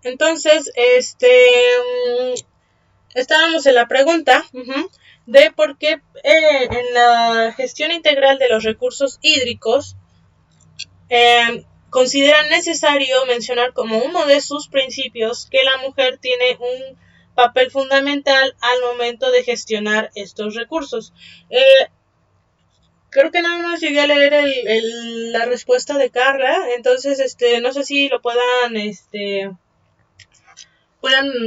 Entonces, estábamos en la pregunta de por qué en la gestión integral de los recursos hídricos consideran necesario mencionar como uno de sus principios que la mujer tiene un papel fundamental al momento de gestionar estos recursos. Creo que nada más llegué a leer la respuesta de Carla, entonces no sé si lo puedan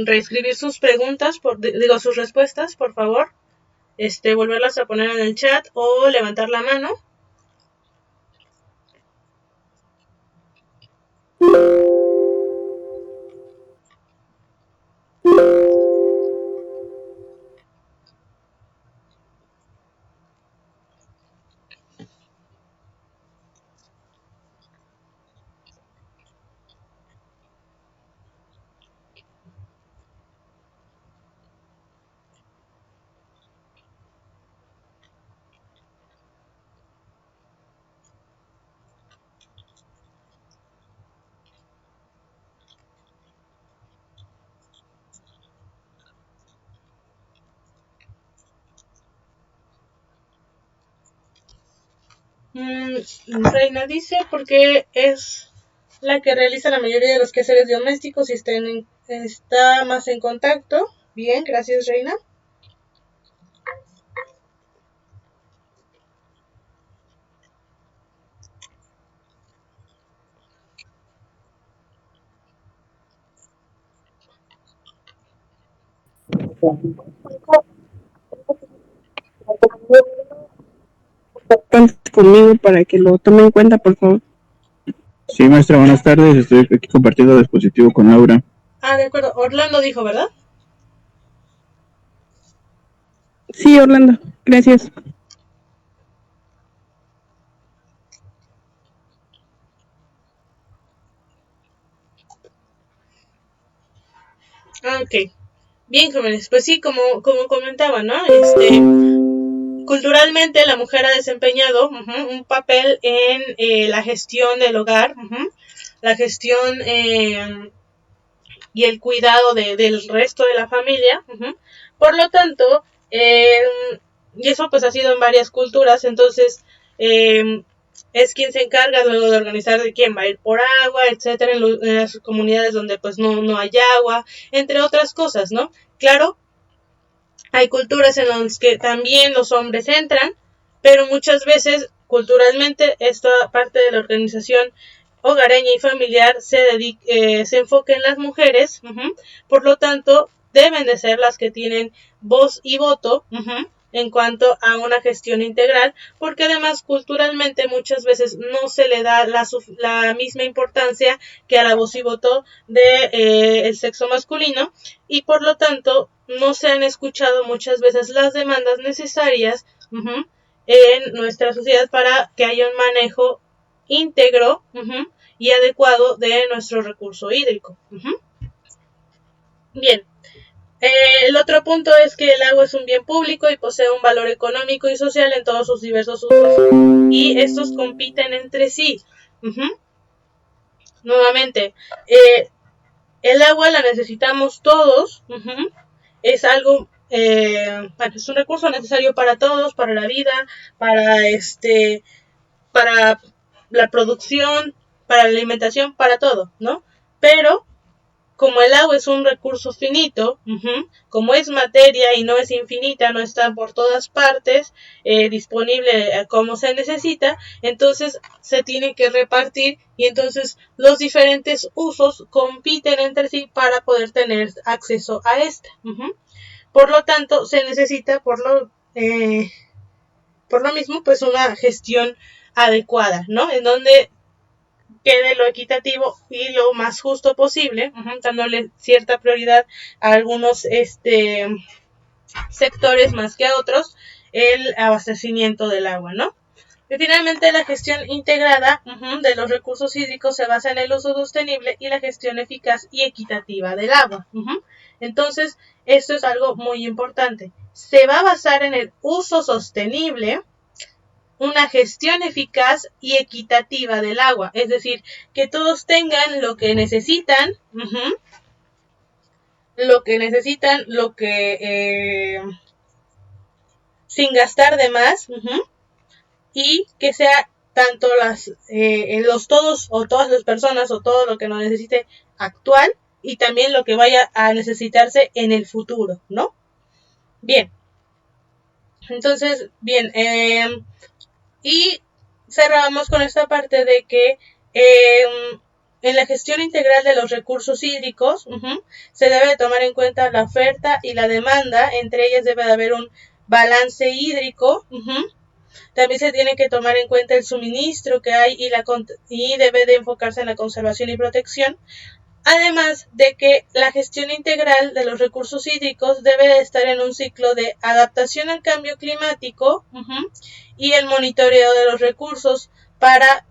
reescribir sus preguntas, sus respuestas, por favor, volverlas a poner en el chat o levantar la mano. Reina dice porque es la que realiza la mayoría de los quehaceres domésticos y está más en contacto. Bien, gracias, Reina. Conmigo para que lo tome en cuenta, por favor. Sí, maestra, buenas tardes. Estoy aquí compartiendo dispositivo con Laura. De acuerdo. Orlando dijo, ¿verdad? Sí, Orlando, gracias. Ok. Bien, jóvenes, pues sí, como comentaba, ¿no? Culturalmente la mujer ha desempeñado un papel en la gestión del hogar, la gestión y el cuidado del resto de la familia. Por lo tanto, y eso pues ha sido en varias culturas, entonces es quien se encarga luego de organizar de quién va a ir por agua, etcétera, en las comunidades donde pues no hay agua, entre otras cosas, ¿no? Claro, hay culturas en las que también los hombres entran, pero muchas veces culturalmente esta parte de la organización hogareña y familiar se enfoca en las mujeres, por lo tanto deben de ser las que tienen voz y voto en cuanto a una gestión integral, porque además culturalmente muchas veces no se le da la misma importancia que a la voz y voto de el sexo masculino, y por lo tanto no se han escuchado muchas veces las demandas necesarias en nuestra sociedad para que haya un manejo íntegro y adecuado de nuestro recurso hídrico. Bien, el otro punto es que el agua es un bien público y posee un valor económico y social en todos sus diversos usos, y estos compiten entre sí. Nuevamente, el agua la necesitamos todos, es algo, bueno, es un recurso necesario para todos, para la vida, para la producción, para la alimentación, para todo, ¿no? Pero como el agua es un recurso finito, como es materia y no es infinita, no está por todas partes disponible como se necesita, entonces se tiene que repartir, y entonces los diferentes usos compiten entre sí para poder tener acceso a esta. Por lo tanto, se necesita por lo mismo pues una gestión adecuada, ¿no? En donde quede lo equitativo y lo más justo posible, dándole cierta prioridad a algunos sectores más que a otros, el abastecimiento del agua, ¿no? Y finalmente, la gestión integrada de los recursos hídricos se basa en el uso sostenible y la gestión eficaz y equitativa del agua. Entonces, esto es algo muy importante. Se va a basar en el uso sostenible, una gestión eficaz y equitativa del agua, es decir, que todos tengan lo que necesitan lo que necesitan, lo que sin gastar de más, y que sea tanto los todos o todas las personas o todo lo que nos necesite actual y también lo que vaya a necesitarse en el futuro, ¿no? Bien, entonces, bien, y cerramos con esta parte de que en la gestión integral de los recursos hídricos se debe de tomar en cuenta la oferta y la demanda, entre ellas debe de haber un balance hídrico, también se tiene que tomar en cuenta el suministro que hay y debe de enfocarse en la conservación y protección, además de que la gestión integral de los recursos hídricos debe de estar en un ciclo de adaptación al cambio climático y el monitoreo de los recursos para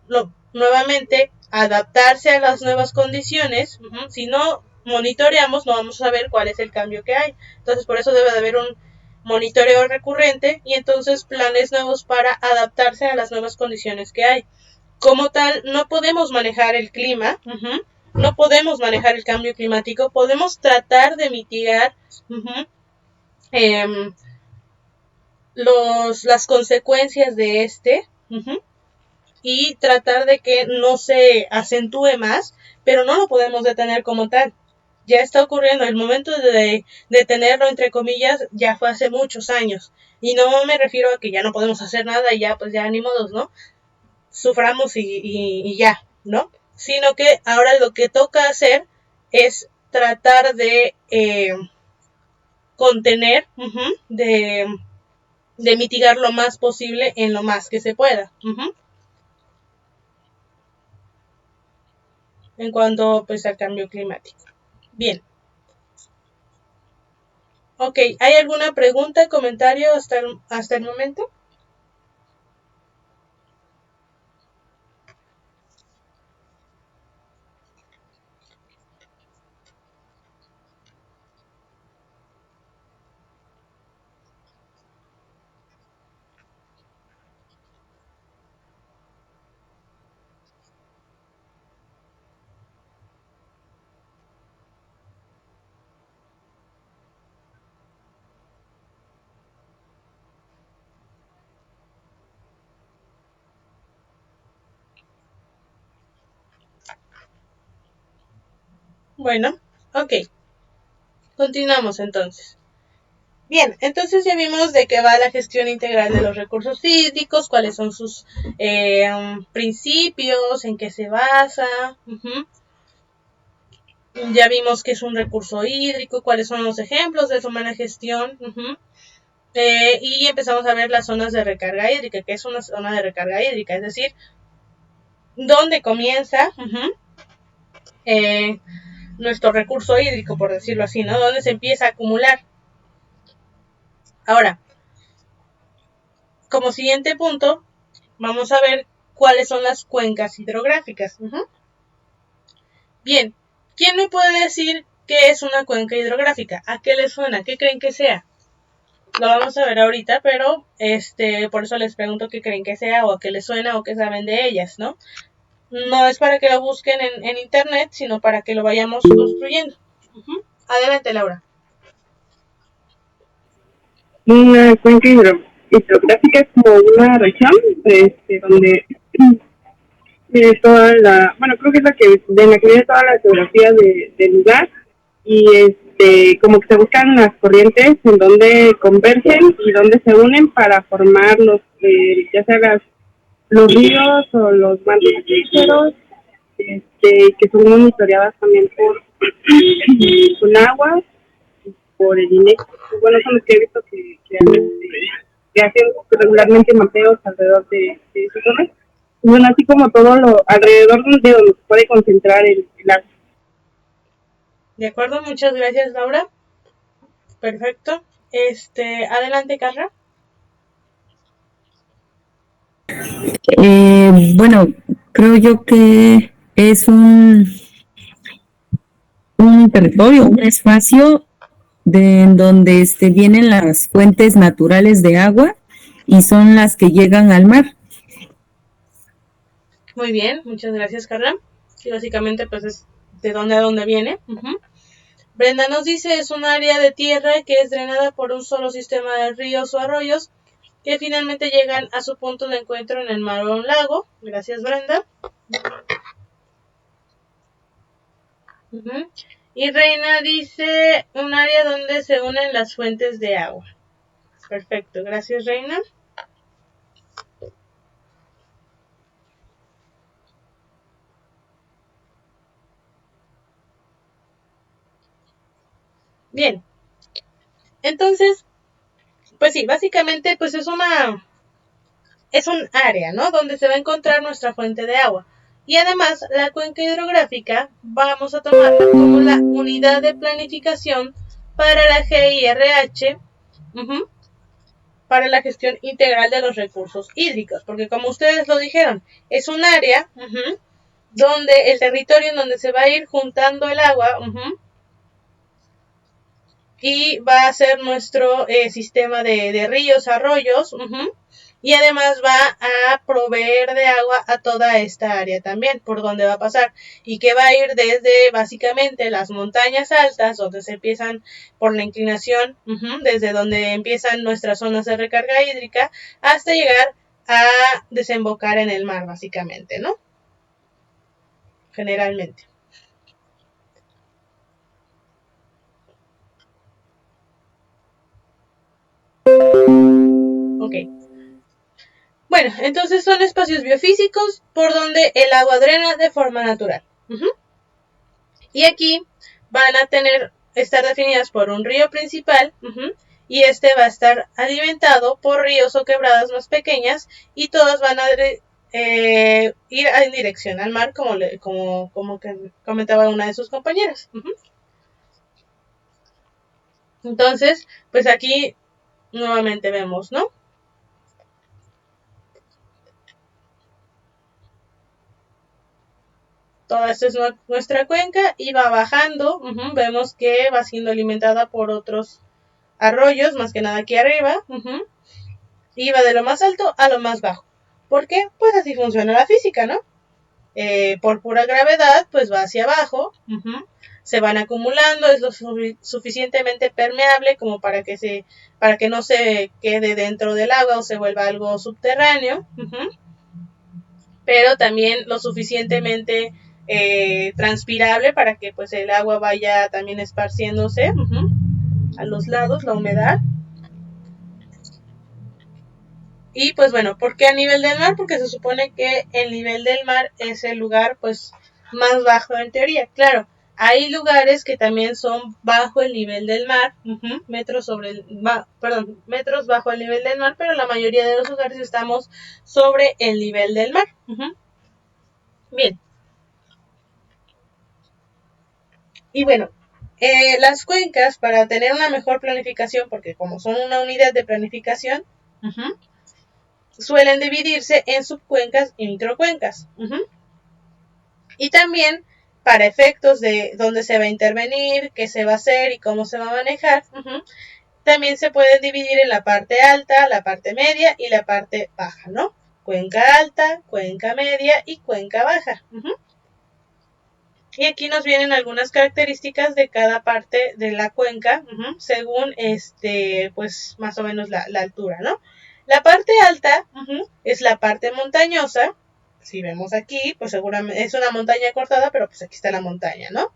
nuevamente adaptarse a las nuevas condiciones. Si no monitoreamos no vamos a saber cuál es el cambio que hay, entonces por eso debe de haber un monitoreo recurrente y entonces planes nuevos para adaptarse a las nuevas condiciones que hay. Como tal, no podemos manejar el clima, no podemos manejar el cambio climático, podemos tratar de mitigar las consecuencias de este y tratar de que no se acentúe más, pero no lo podemos detener como tal. Ya está ocurriendo, el momento de detenerlo, entre comillas, ya fue hace muchos años. Y no me refiero a que ya no podemos hacer nada y ya, pues ya ni modos, ¿no? Suframos y ya, ¿no? Sino que ahora lo que toca hacer es tratar de contener, de mitigar lo más posible en lo más que se pueda. En cuanto pues al cambio climático. Bien. Ok, ¿hay alguna pregunta, comentario hasta el momento? Bueno, ok. Continuamos entonces. Bien, entonces ya vimos de qué va la gestión integral de los recursos hídricos, cuáles son sus principios, en qué se basa. Ya vimos qué es un recurso hídrico, cuáles son los ejemplos de su mala gestión. Y empezamos a ver las zonas de recarga hídrica, que es una zona de recarga hídrica, es decir, dónde comienza nuestro recurso hídrico, por decirlo así, ¿no? Dónde se empieza a acumular. Ahora, como siguiente punto, vamos a ver cuáles son las cuencas hidrográficas. Bien, ¿quién me puede decir qué es una cuenca hidrográfica? ¿A qué le suena? ¿Qué creen que sea? Lo vamos a ver ahorita, pero por eso les pregunto qué creen que sea o a qué les suena o qué saben de ellas, ¿no? No es para que lo busquen en internet, sino para que lo vayamos construyendo. Adelante, Laura. Una cuenca hidrográfica es como una región donde toda la, bueno, creo que es la en la que viene toda la geografía del lugar y como que se buscan las corrientes en donde convergen y donde se unen para formar ya sea los ríos o los mantos acuíferos, que son monitoreadas también con agua, por el INEC. Bueno, son los que he visto que hacen regularmente mapeos alrededor de esas zonas. Bueno, así como todo lo alrededor de donde se puede concentrar el agua. De acuerdo, muchas gracias, Laura. Perfecto. Adelante, Carla. Bueno, creo yo que es un territorio, un espacio en donde vienen las fuentes naturales de agua y son las que llegan al mar. Muy bien, muchas gracias, Carla. Sí, básicamente pues es de dónde a dónde viene. Brenda nos dice, es un área de tierra que es drenada por un solo sistema de ríos o arroyos que finalmente llegan a su punto de encuentro en el mar o un lago. Gracias, Brenda. Y Reina dice, un área donde se unen las fuentes de agua. Perfecto, gracias, Reina. Bien, entonces, pues sí, básicamente pues es un área, ¿no? Donde se va a encontrar nuestra fuente de agua. Y además, la cuenca hidrográfica vamos a tomarla como la unidad de planificación para la GIRH, para la gestión integral de los recursos hídricos, porque como ustedes lo dijeron, es un área donde el territorio en donde se va a ir juntando el agua y va a ser nuestro sistema de ríos, arroyos, y además va a proveer de agua a toda esta área también, por donde va a pasar, y que va a ir desde básicamente las montañas altas, donde se empiezan por la inclinación, desde donde empiezan nuestras zonas de recarga hídrica, hasta llegar a desembocar en el mar, básicamente, ¿no? Generalmente. Ok. Bueno, entonces son espacios biofísicos por donde el agua drena de forma natural. Y aquí van a estar definidas por un río principal y este va a estar alimentado por ríos o quebradas más pequeñas y todos van a ir en dirección al mar como que comentaba una de sus compañeras. Entonces, pues aquí nuevamente vemos, ¿no? Toda esta es nuestra cuenca y va bajando. Vemos que va siendo alimentada por otros arroyos, más que nada aquí arriba. Y va de lo más alto a lo más bajo. ¿Por qué? Pues así funciona la física, ¿no? Por pura gravedad, pues va hacia abajo. Se van acumulando, es lo suficientemente permeable como para que no se quede dentro del agua o se vuelva algo subterráneo. Pero también lo suficientemente transpirable para que pues el agua vaya también esparciéndose a los lados, la humedad. Y pues bueno, ¿por qué a nivel del mar? Porque se supone que el nivel del mar es el lugar pues más bajo en teoría. Claro, hay lugares que también son bajo el nivel del mar, metros bajo el nivel del mar, pero la mayoría de los lugares estamos sobre el nivel del mar. Bien. Y bueno, las cuencas para tener una mejor planificación, porque como son una unidad de planificación, suelen dividirse en subcuencas y microcuencas. Y también para efectos de dónde se va a intervenir, qué se va a hacer y cómo se va a manejar, también se pueden dividir en la parte alta, la parte media y la parte baja, ¿no? Cuenca alta, cuenca media y cuenca baja. Y aquí nos vienen algunas características de cada parte de la cuenca, según pues más o menos la altura, ¿no? La parte alta es la parte montañosa. Si vemos aquí, pues seguramente es una montaña cortada, pero pues aquí está la montaña, ¿no?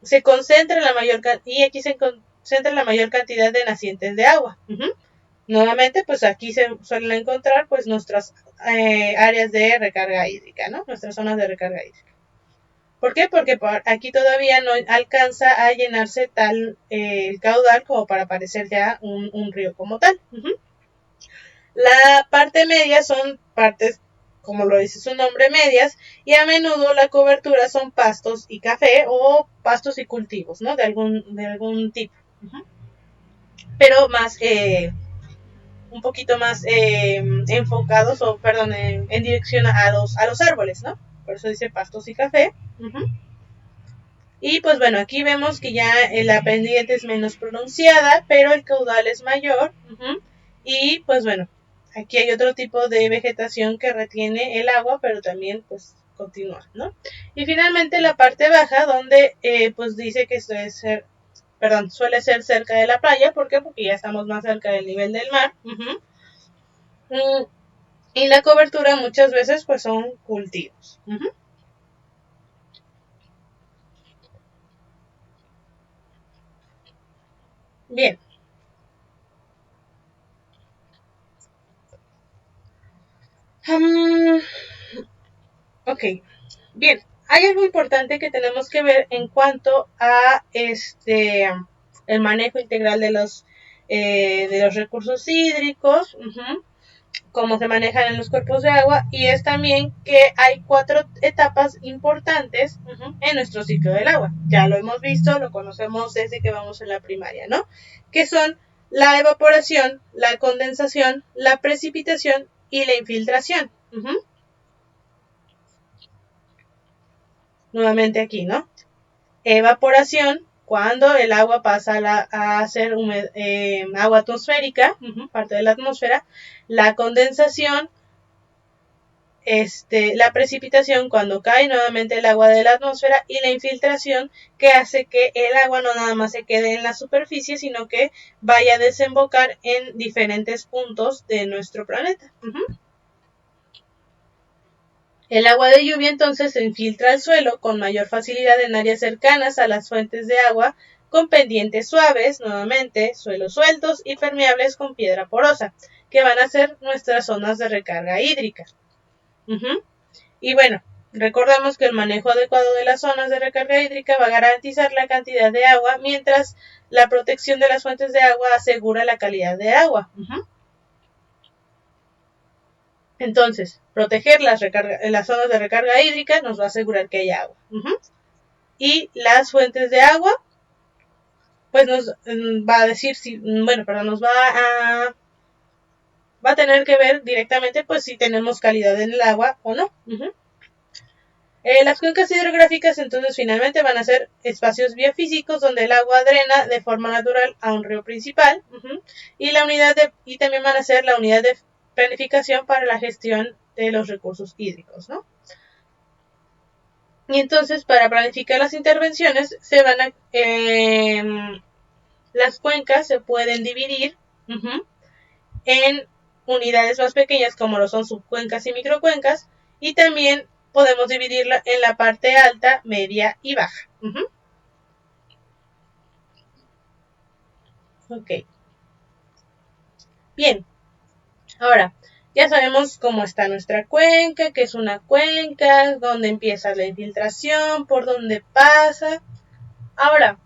Se concentra y aquí se concentra la mayor cantidad de nacientes de agua. Nuevamente, pues aquí se suelen encontrar pues nuestras áreas de recarga hídrica, ¿no? Nuestras zonas de recarga hídrica. ¿Por qué? Porque aquí todavía no alcanza a llenarse tal el caudal como para parecer ya un río como tal. La parte media son partes, como lo dice su nombre, medias, y a menudo la cobertura son pastos y café o pastos y cultivos, ¿no? De algún tipo. Pero más, un poquito más enfocados en dirección a los árboles, ¿no? Por eso dice pastos y café. Y pues bueno, aquí vemos que ya la pendiente es menos pronunciada, pero el caudal es mayor. Y pues bueno, aquí hay otro tipo de vegetación que retiene el agua, pero también pues continuar, ¿no? Y finalmente la parte baja, donde pues dice que suele ser cerca de la playa. ¿Por qué? Porque ya estamos más cerca del nivel del mar. Y la cobertura muchas veces pues son cultivos. Bien. Ok, bien. Hay algo importante que tenemos que ver en cuanto a el manejo integral de los recursos hídricos, cómo se manejan en los cuerpos de agua, y es también que hay 4 etapas importantes en nuestro ciclo del agua. Ya lo hemos visto, lo conocemos desde que vamos en la primaria, ¿no? Que son la evaporación, la condensación, la precipitación y la infiltración. Nuevamente aquí, ¿no? Evaporación, cuando el agua pasa a ser agua atmosférica, parte de la atmósfera. La condensación, la precipitación, cuando cae nuevamente el agua de la atmósfera. Y la infiltración, que hace que el agua no nada más se quede en la superficie, sino que vaya a desembocar en diferentes puntos de nuestro planeta. El agua de lluvia entonces se infiltra al suelo con mayor facilidad en áreas cercanas a las fuentes de agua, con pendientes suaves, nuevamente, suelos sueltos y permeables con piedra porosa, que van a ser nuestras zonas de recarga hídrica. Y bueno, recordamos que el manejo adecuado de las zonas de recarga hídrica va a garantizar la cantidad de agua, mientras la protección de las fuentes de agua asegura la calidad de agua. Entonces, proteger las zonas de recarga hídrica nos va a asegurar que haya agua. Y las fuentes de agua, pues nos va a decir si, nos va a tener que ver directamente pues si tenemos calidad en el agua o no. Las cuencas hidrográficas entonces finalmente van a ser espacios biofísicos donde el agua drena de forma natural a un río principal. Y también van a ser la unidad de planificación para la gestión de los recursos hídricos, ¿no? Y entonces, para planificar las intervenciones, las cuencas se pueden dividir en unidades más pequeñas, como lo son subcuencas y microcuencas, y también podemos dividirla en la parte alta, media y baja. Ok. Bien. Ahora, ya sabemos cómo está nuestra cuenca, qué es una cuenca, dónde empieza la infiltración, por dónde pasa. Ahora,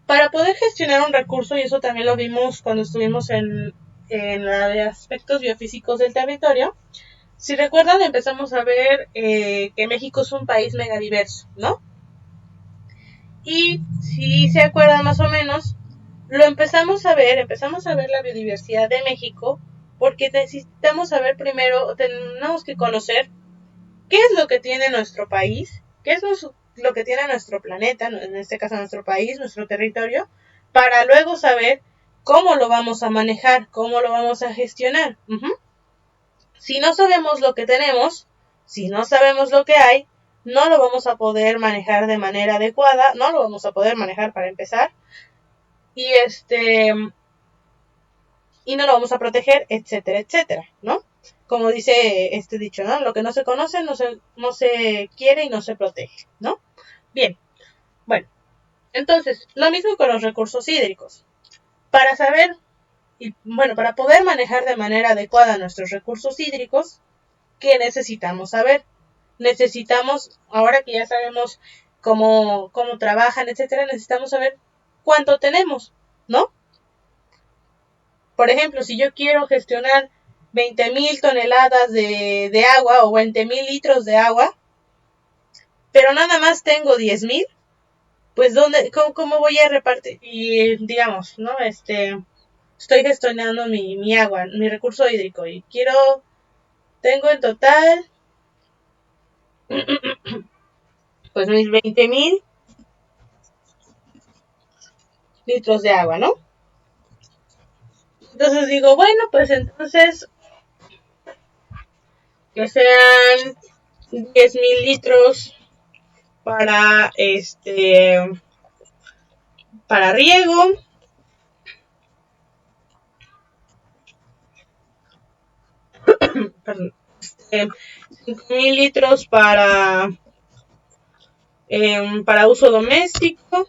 para poder gestionar un recurso, y eso también lo vimos cuando estuvimos en la de aspectos biofísicos del territorio, si recuerdan, empezamos a ver que México es un país megadiverso, ¿no? Y si se acuerdan más o menos, empezamos a ver la biodiversidad de México, porque necesitamos saber primero, tenemos que conocer qué es lo que tiene nuestro país, qué es lo que tiene nuestro planeta, en este caso nuestro país, nuestro territorio, para luego saber cómo lo vamos a manejar, cómo lo vamos a gestionar. Si no sabemos lo que tenemos, si no sabemos lo que hay, no lo vamos a poder manejar de manera adecuada, no lo vamos a poder manejar para empezar, y no lo vamos a proteger, etcétera, etcétera, ¿no? Como dice este dicho, ¿no? Lo que no se conoce no se quiere y no se protege, ¿no? Bien, bueno, entonces, lo mismo con los recursos hídricos. Para saber, para poder manejar de manera adecuada nuestros recursos hídricos, ¿qué necesitamos saber? Necesitamos, ahora que ya sabemos cómo trabajan, etcétera, necesitamos saber cuánto tenemos, ¿no? Por ejemplo, si yo quiero gestionar 20,000 toneladas de agua o 20,000 litros de agua, pero nada más tengo 10,000, pues ¿cómo voy a repartir? Y digamos, ¿no? Estoy gestionando mi agua, mi recurso hídrico, y tengo en total pues mis 20,000 litros de agua, ¿no? Entonces digo, bueno, pues entonces que sean 10,000 litros para para riego, perdón, 5,000 litros para uso doméstico,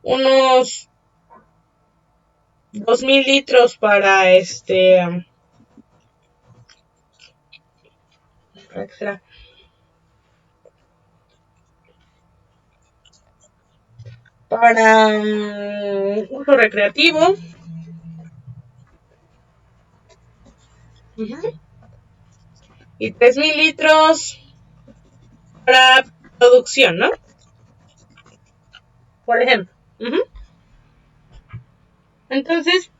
unos 2,000 litros para extra, para uso recreativo, y 3,000 litros para producción, ¿no? Por ejemplo. Entonces,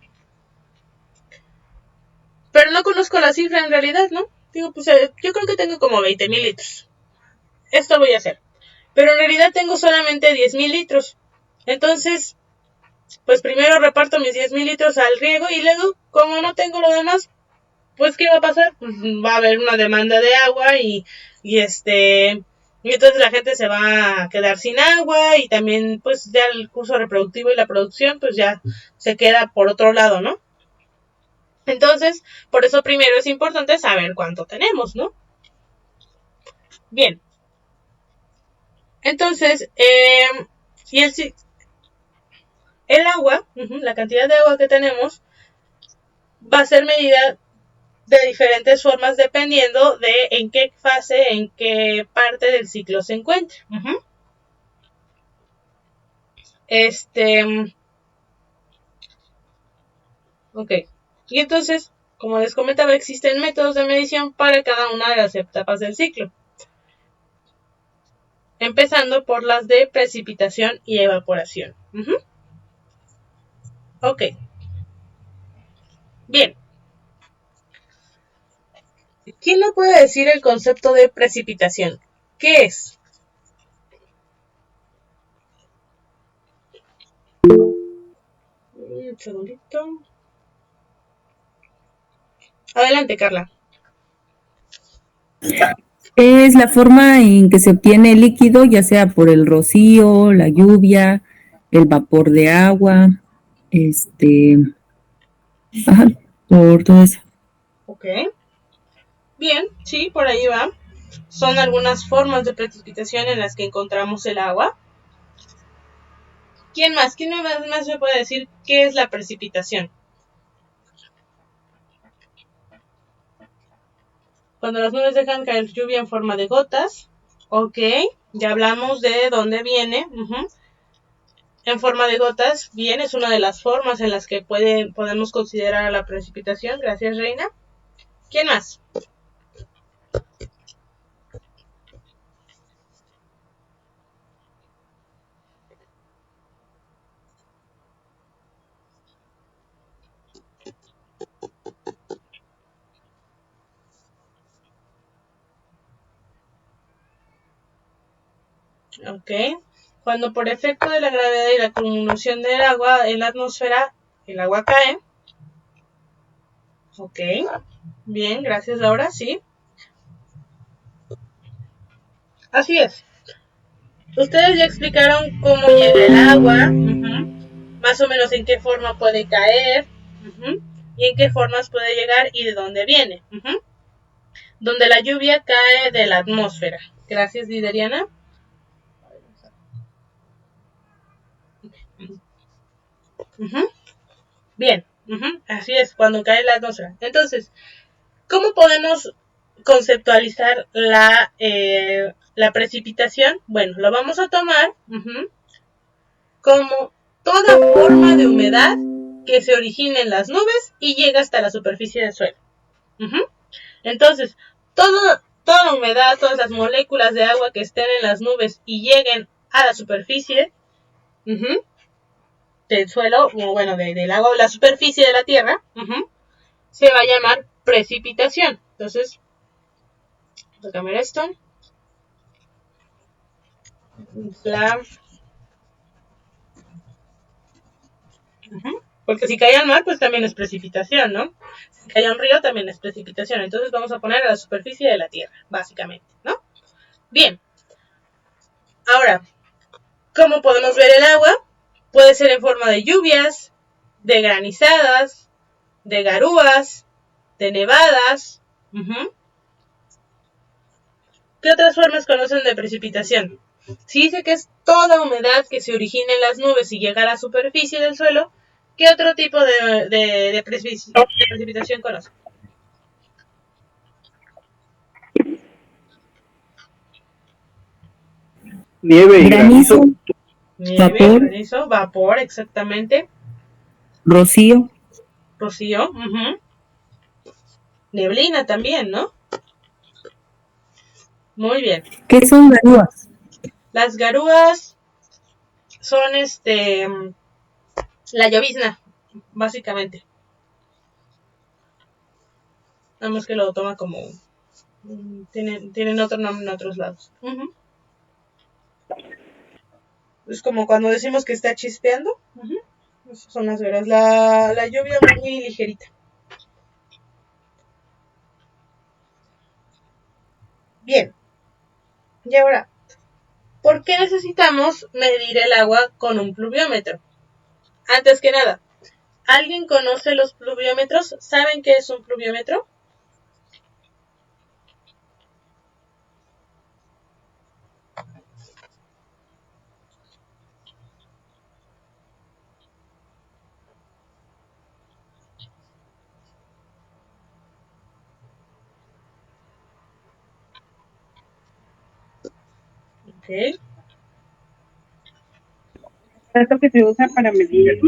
pero no conozco la cifra en realidad, ¿no? Digo, pues yo creo que tengo como 20,000 litros. Esto voy a hacer. Pero en realidad tengo solamente 10,000 litros. Entonces, pues primero reparto mis 10,000 litros al riego y luego, como no tengo lo demás, pues ¿qué va a pasar? Pues va a haber una demanda de agua y entonces la gente se va a quedar sin agua y también pues ya el curso reproductivo y la producción pues ya se queda por otro lado, ¿no? Entonces, por eso primero es importante saber cuánto tenemos, ¿no? Bien. Entonces, y el agua, la cantidad de agua que tenemos, va a ser medida de diferentes formas dependiendo de en qué fase, en qué parte del ciclo se encuentre. Ok. Y entonces, como les comentaba, existen métodos de medición para cada una de las etapas del ciclo. Empezando por las de precipitación y evaporación. Ok. Bien. ¿Quién me puede decir el concepto de precipitación? ¿Qué es? Un segundito. Adelante, Carla. Es la forma en que se obtiene el líquido, ya sea por el rocío, la lluvia, el vapor de agua, por todo eso. Ok. Bien, sí, por ahí va. Son algunas formas de precipitación en las que encontramos el agua. ¿Quién más? ¿Quién más me puede decir qué es la precipitación? Cuando las nubes dejan caer lluvia en forma de gotas. Ok, ya hablamos de dónde viene. En forma de gotas, bien, es una de las formas en las que podemos considerar a la precipitación. Gracias, Reina. ¿Quién más? Ok. Cuando por efecto de la gravedad y la acumulación del agua en la atmósfera, el agua cae. Ok. Bien, gracias, Laura. Sí. Así es. Ustedes ya explicaron cómo llega el agua, más o menos en qué forma puede caer, y en qué formas puede llegar y de dónde viene. Donde la lluvia cae de la atmósfera. Gracias, Lideriana. Bien, así es, cuando cae la atmósfera. Entonces, ¿cómo podemos conceptualizar la precipitación? Bueno, lo vamos a tomar como toda forma de humedad que se origina en las nubes y llega hasta la superficie del suelo. Entonces, toda humedad, todas las moléculas de agua que estén en las nubes y lleguen a la superficie del suelo, o bueno, del agua o la superficie de la Tierra, se va a llamar precipitación. Entonces, voy a cambiar esto. La Porque si cae al mar, pues también es precipitación, ¿no? Si cae a un río, también es precipitación. Entonces vamos a poner a la superficie de la Tierra, básicamente, ¿no? Bien. Ahora, ¿cómo podemos ver el agua? Puede ser en forma de lluvias, de granizadas, de garúas, de nevadas. ¿Qué otras formas conocen de precipitación? Si dice que es toda humedad que se origina en las nubes y llega a la superficie del suelo, ¿qué otro tipo de precipitación conocen? Nieve y Granizo, granizo. Nieve, vapor, granizo, vapor, exactamente. rocío. Rocío, neblina también, ¿no? Muy bien. ¿Qué son garúas? Las garúas son la llovizna, básicamente. Nada más que lo toma como tienen otro nombre en otros lados. Es como cuando decimos que está chispeando. Esas son las garúas. La lluvia muy ligerita. Bien. Y ahora, ¿por qué necesitamos medir el agua con un pluviómetro? Antes que nada, ¿alguien conoce los pluviómetros? ¿Saben qué es un pluviómetro? Ok. Esto que se usa para medir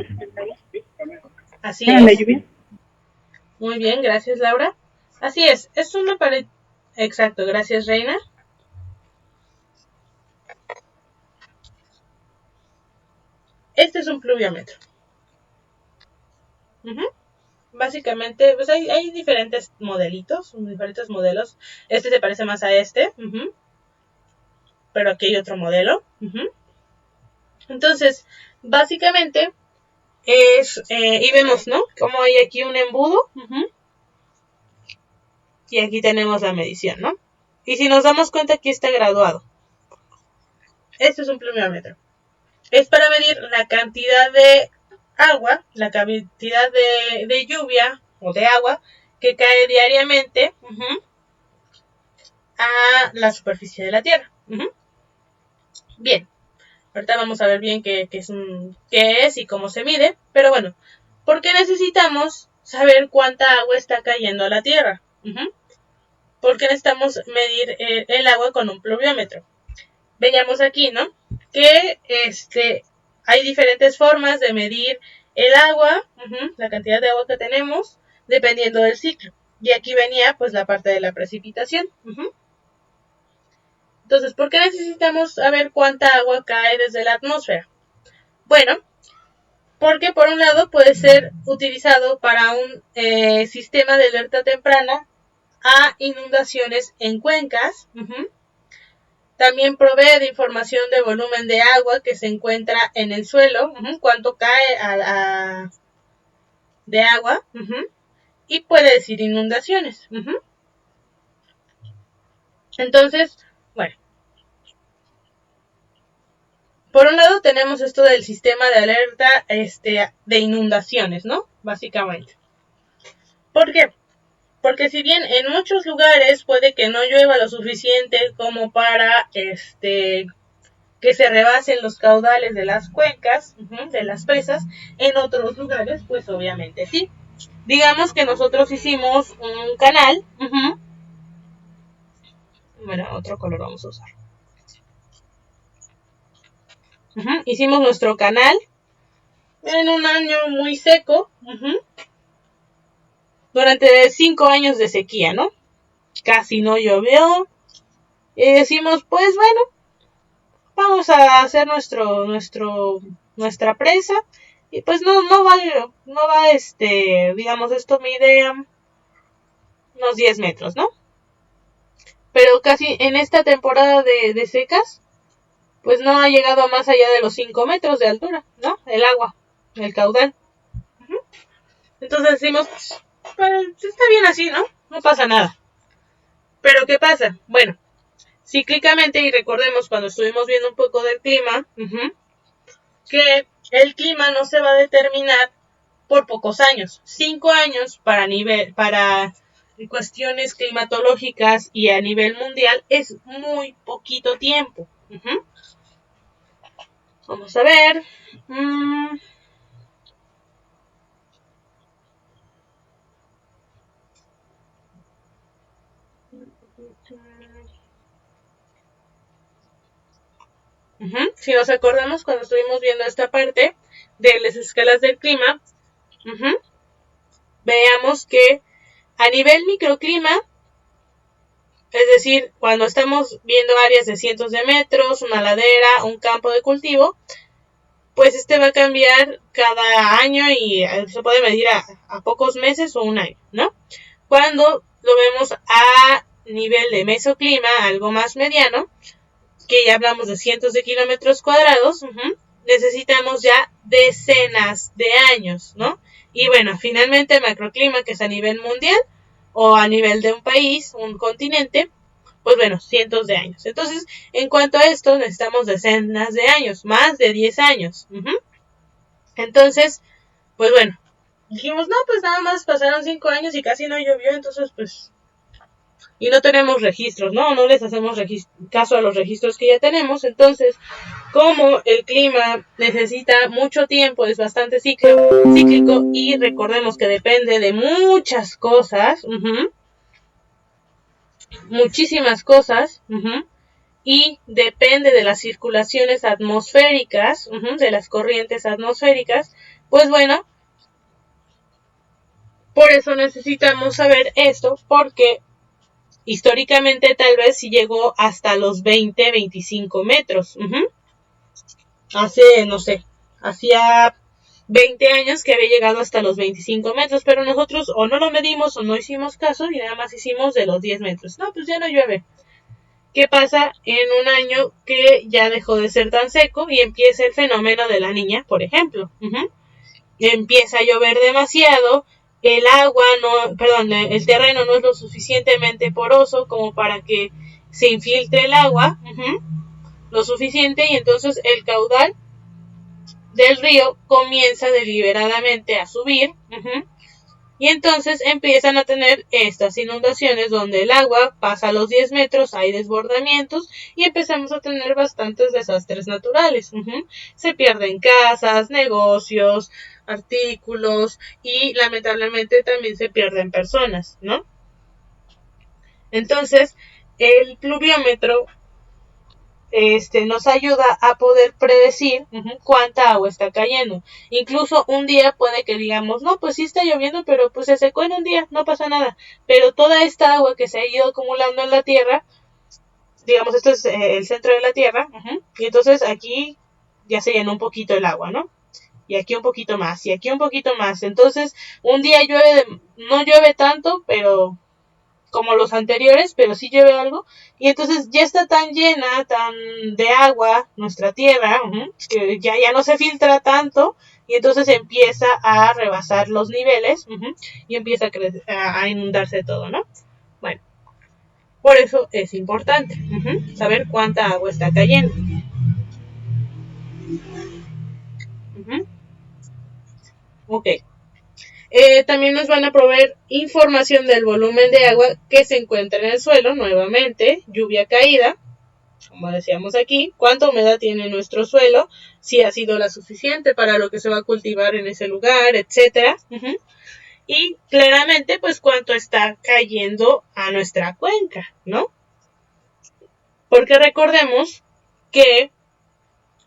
Así la es. lluvia. Muy bien, gracias Laura. Así es una pared. Exacto, gracias Reina. Este es un pluviómetro. Básicamente, pues hay diferentes modelitos, diferentes modelos. Este se parece más a este, pero aquí hay otro modelo. Entonces, básicamente y vemos, ¿no? Como hay aquí un embudo, y aquí tenemos la medición, ¿no? Y si nos damos cuenta, aquí está graduado. Este es un pluviómetro. Es para medir la cantidad de agua, la cantidad de lluvia o de agua que cae diariamente a la superficie de la Tierra. Bien, ahorita vamos a ver bien qué es y cómo se mide, pero bueno, ¿por qué necesitamos saber cuánta agua está cayendo a la Tierra? ¿Por qué necesitamos medir el agua con un pluviómetro? Veíamos aquí, ¿no? Que hay diferentes formas de medir el agua, la cantidad de agua que tenemos, dependiendo del ciclo. Y aquí venía, pues, la parte de la precipitación. Entonces, ¿por qué necesitamos saber cuánta agua cae desde la atmósfera? Bueno, porque por un lado puede ser utilizado para un sistema de alerta temprana a inundaciones en cuencas. También provee de información de volumen de agua que se encuentra en el suelo, cuánto cae de agua, y puede decir inundaciones. Entonces, bueno, por un lado tenemos esto del sistema de alerta de inundaciones, ¿no? Básicamente. ¿Por qué? Porque si bien en muchos lugares puede que no llueva lo suficiente como para que se rebasen los caudales de las cuencas, de las presas, en otros lugares pues obviamente sí. Digamos que nosotros hicimos un canal, bueno, otro color vamos a usar. Hicimos nuestro canal en un año muy seco, durante 5 años de sequía, ¿no? Casi no llovió. Y decimos, pues bueno, vamos a hacer nuestra presa. Y pues no va, digamos, esto mide unos 10 metros, ¿no? Pero casi en esta temporada de secas, pues no ha llegado más allá de los 5 metros de altura, ¿no? El agua, el caudal. Entonces decimos, pues está bien así, ¿no? No pasa nada. Pero ¿qué pasa? Bueno, cíclicamente, y recordemos cuando estuvimos viendo un poco del clima, que el clima no se va a determinar por pocos años. 5 años para cuestiones climatológicas y a nivel mundial es muy poquito tiempo. Vamos a ver. Si nos acordamos cuando estuvimos viendo esta parte de las escalas del clima, veamos que a nivel microclima, es decir, cuando estamos viendo áreas de cientos de metros, una ladera, un campo de cultivo, pues este va a cambiar cada año y se puede medir a pocos meses o un año, ¿no? Cuando lo vemos a nivel de mesoclima, algo más mediano, que ya hablamos de cientos de kilómetros cuadrados, necesitamos ya decenas de años, ¿no? Y bueno, finalmente el macroclima, que es a nivel mundial o a nivel de un país, un continente, pues bueno, cientos de años. Entonces, en cuanto a esto, necesitamos decenas de años, más de 10 años. Entonces, pues bueno, dijimos, no, pues nada más pasaron 5 años y casi no llovió, entonces pues... Y no tenemos registros, ¿no? No les hacemos caso a los registros que ya tenemos. Entonces, como el clima necesita mucho tiempo, es bastante cíclico y recordemos que depende de muchas cosas, muchísimas cosas, y depende de las circulaciones atmosféricas, de las corrientes atmosféricas, pues bueno, por eso necesitamos saber esto, porque históricamente tal vez sí llegó hasta los 20-25 metros. Hace, no sé, hacía 20 años que había llegado hasta los 25 metros, pero nosotros o no lo medimos o no hicimos caso y nada más hicimos de los 10 metros. No, pues ya no llueve. ¿Qué pasa en un año que ya dejó de ser tan seco y empieza el fenómeno de la Niña, por ejemplo? Empieza a llover demasiado, el terreno no es lo suficientemente poroso como para que se infiltre el agua, lo suficiente, y entonces el caudal del río comienza deliberadamente a subir, y entonces empiezan a tener estas inundaciones donde el agua pasa a los 10 metros, hay desbordamientos y empezamos a tener bastantes desastres naturales. Se pierden casas, negocios, artículos y lamentablemente también se pierden personas, ¿no? Entonces, el pluviómetro nos ayuda a poder predecir cuánta agua está cayendo. Incluso un día puede que digamos, no, pues sí está lloviendo, pero pues se secó en un día, no pasa nada. Pero toda esta agua que se ha ido acumulando en la tierra, digamos, esto es el centro de la tierra, y entonces aquí ya se llenó un poquito el agua, ¿no? Y aquí un poquito más, y aquí un poquito más. Entonces, un día no llueve tanto, pero como los anteriores, pero sí llueve algo, y entonces ya está tan llena, tan de agua nuestra tierra, que ya no se filtra tanto, y entonces empieza a rebasar los niveles, y empieza a inundarse todo, ¿no? Bueno, por eso es importante saber cuánta agua está cayendo. Ok. También nos van a proveer información del volumen de agua que se encuentra en el suelo, nuevamente, lluvia caída, como decíamos aquí, cuánta humedad tiene nuestro suelo, si ha sido la suficiente para lo que se va a cultivar en ese lugar, etcétera. Y claramente, pues cuánto está cayendo a nuestra cuenca, ¿no? Porque recordemos que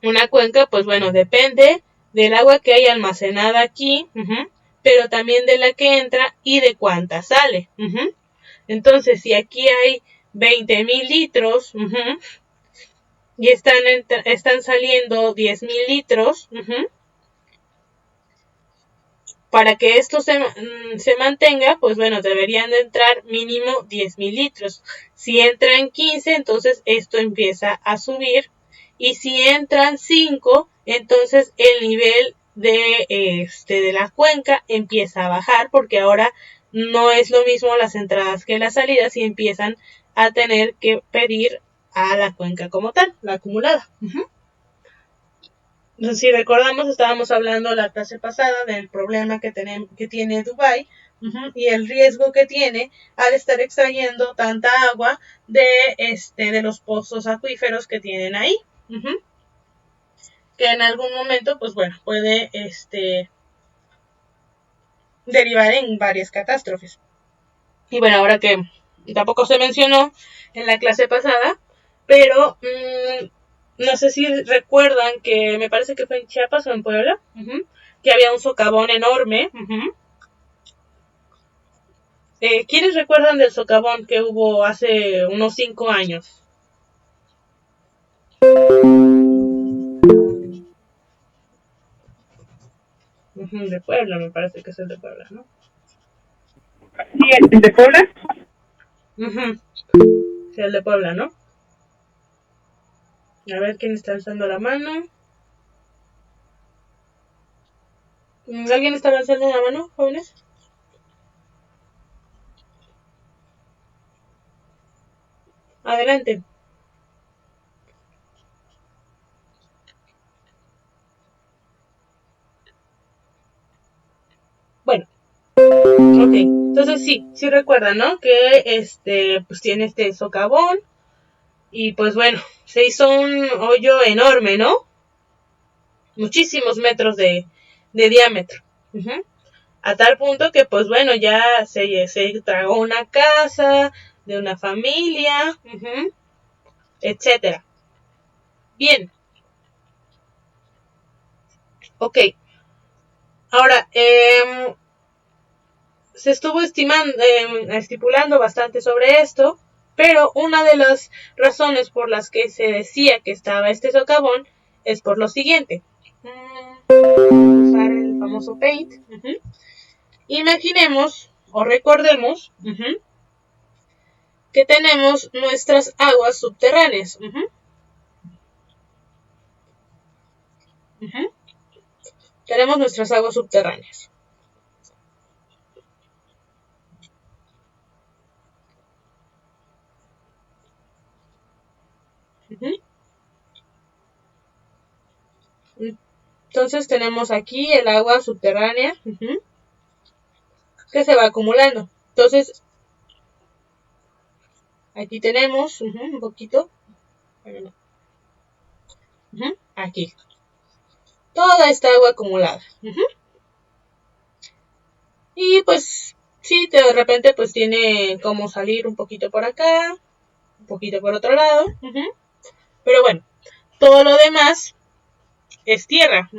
una cuenca, pues bueno, depende del agua que hay almacenada aquí, pero también de la que entra y de cuánta sale. Entonces, si aquí hay 20,000 litros y están saliendo 10,000 litros, para que esto se mantenga, pues bueno, deberían de entrar mínimo 10,000 litros. Si entran 15, entonces esto empieza a subir. Y si entran 5, entonces el nivel de la cuenca empieza a bajar, porque ahora no es lo mismo las entradas que las salidas y empiezan a tener que pedir a la cuenca como tal, la acumulada. Entonces, si recordamos, estábamos hablando la clase pasada del problema que tiene Dubái y el riesgo que tiene al estar extrayendo tanta agua de los pozos acuíferos que tienen ahí. Que en algún momento, pues bueno, puede derivar en varias catástrofes. Y bueno, ahora que tampoco se mencionó en la clase pasada, pero no sé si recuerdan que me parece que fue en Chiapas o en Puebla, que había un socavón enorme. ¿Quiénes recuerdan del socavón que hubo hace unos 5 años? De Puebla, me parece que es el de Puebla, ¿no? Sí, el de Puebla. Sí, el de Puebla, ¿no? A ver quién está alzando la mano. ¿Alguien está alzando la mano, jóvenes? Adelante. Bueno, ok. Entonces sí recuerdan, ¿no? Que pues tiene este socavón. Y pues bueno, se hizo un hoyo enorme, ¿no? Muchísimos metros de diámetro. A tal punto que pues bueno, ya se tragó una casa de una familia, etcétera. Bien. Ok. Ahora, se estuvo estipulando bastante sobre esto, pero una de las razones por las que se decía que estaba este socavón es por lo siguiente. Usar el famoso paint. Imaginemos o recordemos que tenemos nuestras aguas subterráneas. Tenemos nuestras aguas subterráneas. Entonces tenemos aquí el agua subterránea que se va acumulando. Entonces aquí tenemos un poquito. Aquí. Toda esta agua acumulada. Y pues sí, de repente pues tiene como salir un poquito por acá, un poquito por otro lado. Pero bueno, todo lo demás es tierra.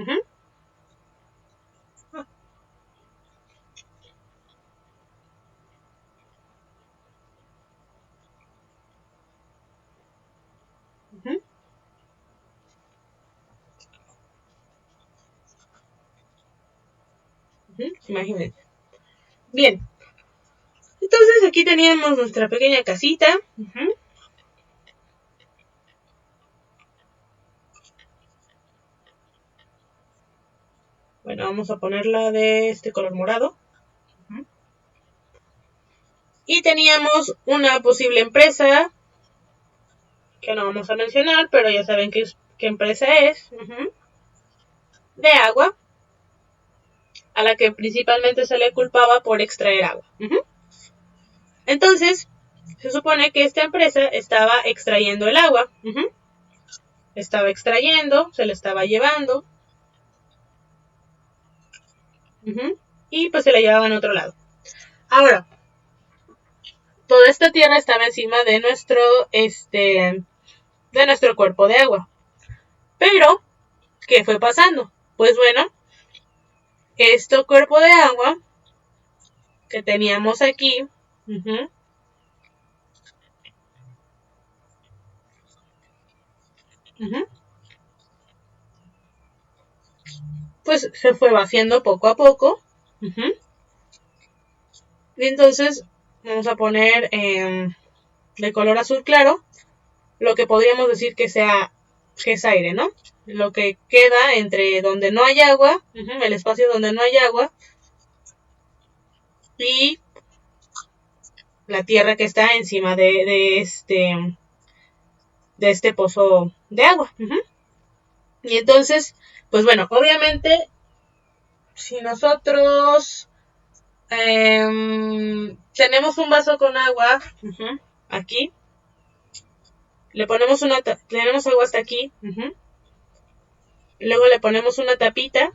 Imagínense. Bien. Entonces aquí teníamos nuestra pequeña casita. Bueno, vamos a ponerla de este color morado. Y teníamos una posible empresa, que no vamos a mencionar, pero ya saben qué empresa es, de agua, a la que principalmente se le culpaba por extraer agua. Entonces, se supone que esta empresa estaba extrayendo el agua. Estaba extrayendo, se la estaba llevando. Y pues se la llevaban a otro lado. Ahora, toda esta tierra estaba encima de nuestro cuerpo de agua. Pero, ¿qué fue pasando? Pues bueno, este cuerpo de agua que teníamos aquí, pues se fue vaciando poco a poco. Y entonces vamos a poner de color azul claro lo que podríamos decir que sea que es aire, ¿no? Lo que queda entre donde no hay agua, el espacio donde no hay agua, y la tierra que está encima de este pozo de agua. Y entonces, pues bueno, obviamente, si nosotros tenemos un vaso con agua, aquí, tenemos agua hasta aquí, luego le ponemos una tapita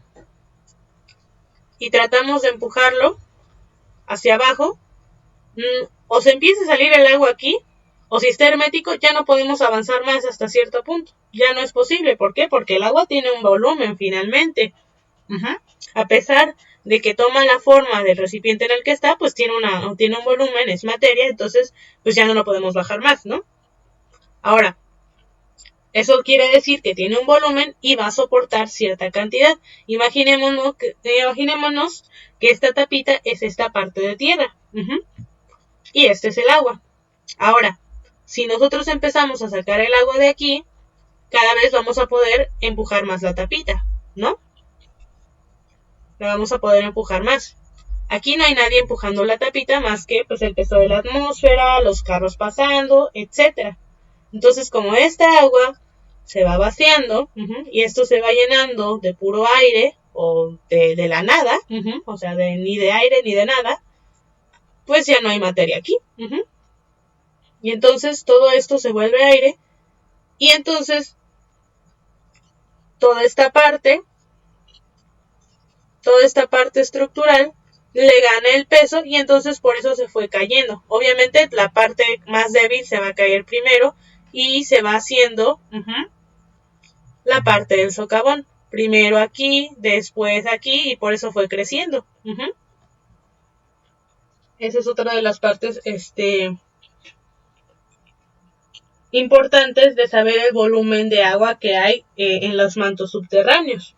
y tratamos de empujarlo hacia abajo, o se empieza a salir el agua aquí, o si está hermético ya no podemos avanzar más hasta cierto punto, ya no es posible. ¿Por qué? Porque el agua tiene un volumen finalmente, a pesar de que toma la forma del recipiente en el que está, pues tiene un volumen, es materia, entonces pues ya no lo podemos bajar más, ¿no? Ahora, eso quiere decir que tiene un volumen y va a soportar cierta cantidad. Imaginémonos que esta tapita es esta parte de tierra. Y este es el agua. Ahora, si nosotros empezamos a sacar el agua de aquí, cada vez vamos a poder empujar más la tapita, ¿no? La vamos a poder empujar más. Aquí no hay nadie empujando la tapita más que pues el peso de la atmósfera, los carros pasando, etc. Entonces, como esta agua se va vaciando, y esto se va llenando de puro aire o de la nada, o sea, ni de aire ni de nada, pues ya no hay materia aquí. Y entonces todo esto se vuelve aire, y entonces toda esta parte estructural le gana el peso, y entonces por eso se fue cayendo. Obviamente la parte más débil se va a caer primero y se va haciendo la parte del socavón. Primero aquí, después aquí, y por eso fue creciendo. Esa es otra de las partes importantes de saber el volumen de agua que hay en los mantos subterráneos.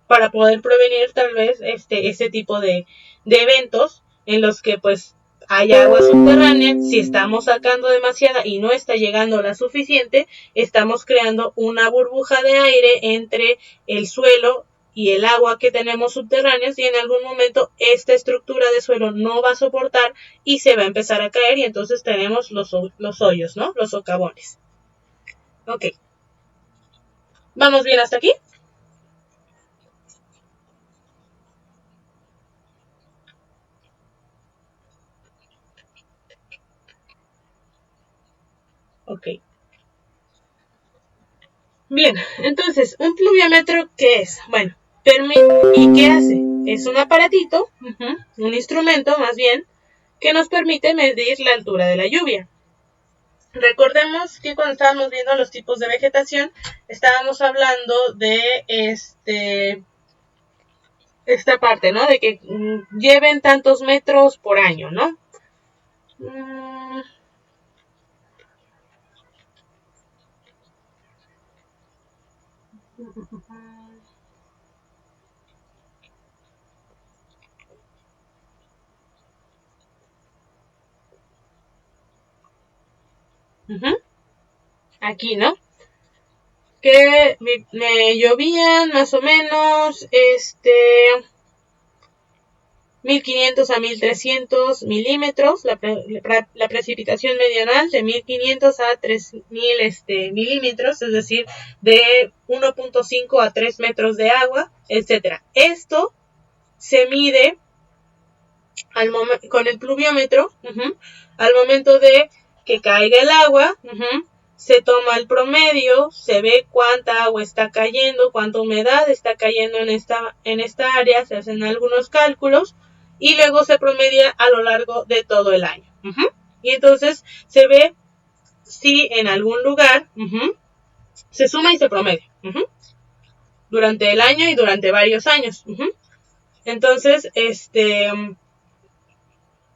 Para poder prevenir tal vez este tipo de eventos en los que pues hay agua subterránea. Si estamos sacando demasiada y no está llegando la suficiente, estamos creando una burbuja de aire entre el suelo y el agua que tenemos subterráneos, y en algún momento esta estructura de suelo no va a soportar y se va a empezar a caer, y entonces tenemos los hoyos, ¿no? Los socavones. Ok. ¿Vamos bien hasta aquí? Ok. Bien, entonces, ¿un pluviómetro qué es? Bueno, ¿y qué hace? Es un aparatito, un instrumento más bien, que nos permite medir la altura de la lluvia. Recordemos que cuando estábamos viendo los tipos de vegetación, estábamos hablando de esta parte, ¿no? De que lleven tantos metros por año, ¿no? Aquí, ¿no? Que me llovían más o menos 1500 a 1300 milímetros, la precipitación media anual de 1500 a 3000 milímetros, es decir, de 1.5 a 3 metros de agua, etc. Esto se mide con el pluviómetro, al momento de que caiga el agua, se toma el promedio, se ve cuánta agua está cayendo, cuánta humedad está cayendo en esta área, se hacen algunos cálculos y luego se promedia a lo largo de todo el año. Y entonces se ve si en algún lugar se suma y se promedia durante el año y durante varios años. Entonces,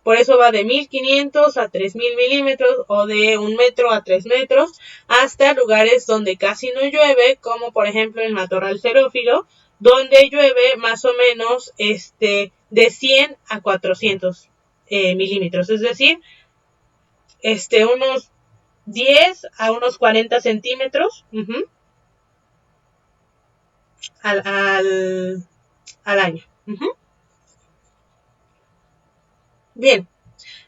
por eso va de 1500 a 3000 milímetros, o de 1 metro a 3 metros, hasta lugares donde casi no llueve, como por ejemplo el matorral xerófilo, donde llueve más o menos de 100 a 400 milímetros, es decir, unos 10 a unos 40 centímetros al año. Bien,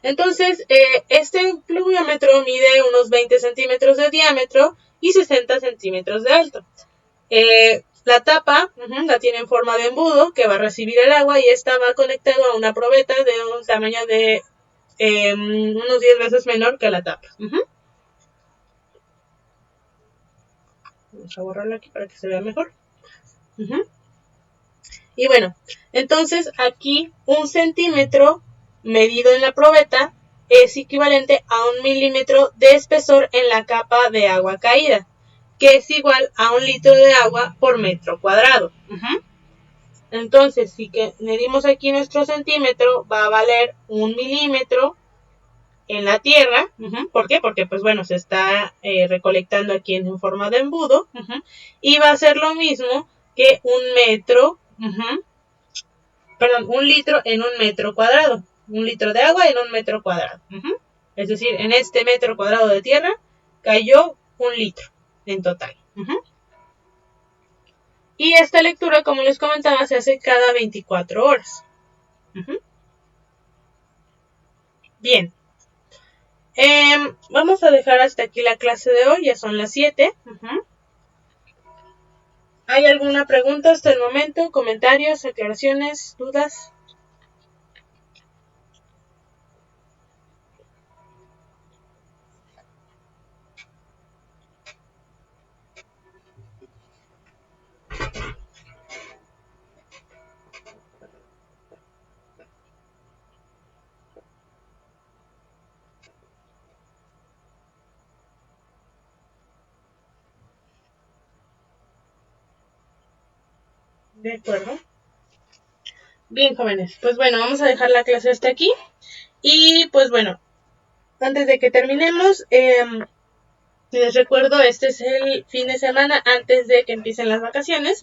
entonces este pluviómetro mide unos 20 centímetros de diámetro y 60 centímetros de alto. La tapa la tiene en forma de embudo que va a recibir el agua, y esta va conectado a una probeta de un tamaño de unos 10 veces menor que la tapa. Vamos a borrarlo aquí para que se vea mejor. Y bueno, entonces aquí 1 centímetro medido en la probeta es equivalente a 1 milímetro de espesor en la capa de agua caída, que es igual a 1 litro de agua por metro cuadrado. Entonces, si que medimos aquí nuestro centímetro, va a valer 1 milímetro en la tierra. ¿Por qué? Porque pues bueno, se está recolectando aquí en forma de embudo, y va a ser lo mismo que 1 metro, perdón, 1 litro en 1 metro cuadrado. 1 litro de agua en 1 metro cuadrado. Es decir, en este metro cuadrado de tierra cayó 1 litro en total. Y esta lectura, como les comentaba, se hace cada 24 horas. Bien. Vamos a dejar hasta aquí la clase de hoy, ya son las 7. ¿Hay alguna pregunta hasta el momento? ¿Comentarios, aclaraciones, dudas? De acuerdo. Bien, jóvenes, pues bueno, vamos a dejar la clase hasta aquí. Y pues bueno, antes de que terminemos, les recuerdo, este es el fin de semana antes de que empiecen las vacaciones.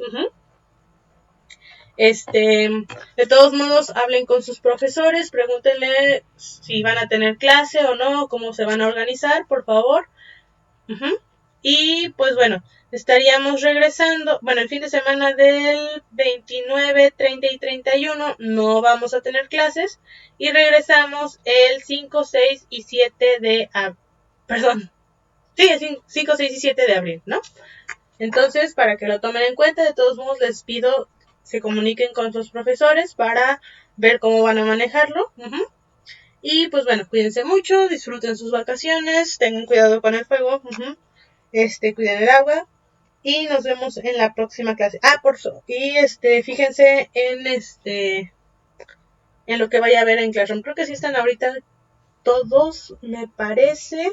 De todos modos, hablen con sus profesores, pregúntenle si van a tener clase o no, cómo se van a organizar, por favor. Y pues bueno, estaríamos regresando, bueno, el fin de semana del 29, 30 y 31 no vamos a tener clases, y regresamos el 5, 6 y 7 de perdón, sí, el 5, 6 y 7 de abril, ¿no? Entonces, para que lo tomen en cuenta, de todos modos les pido se comuniquen con sus profesores para ver cómo van a manejarlo. Y pues bueno, cuídense mucho, disfruten sus vacaciones, tengan cuidado con el fuego, cuiden el agua, y nos vemos en la próxima clase. Fíjense en lo que vaya a haber en Classroom. Creo que sí están ahorita todos, me parece.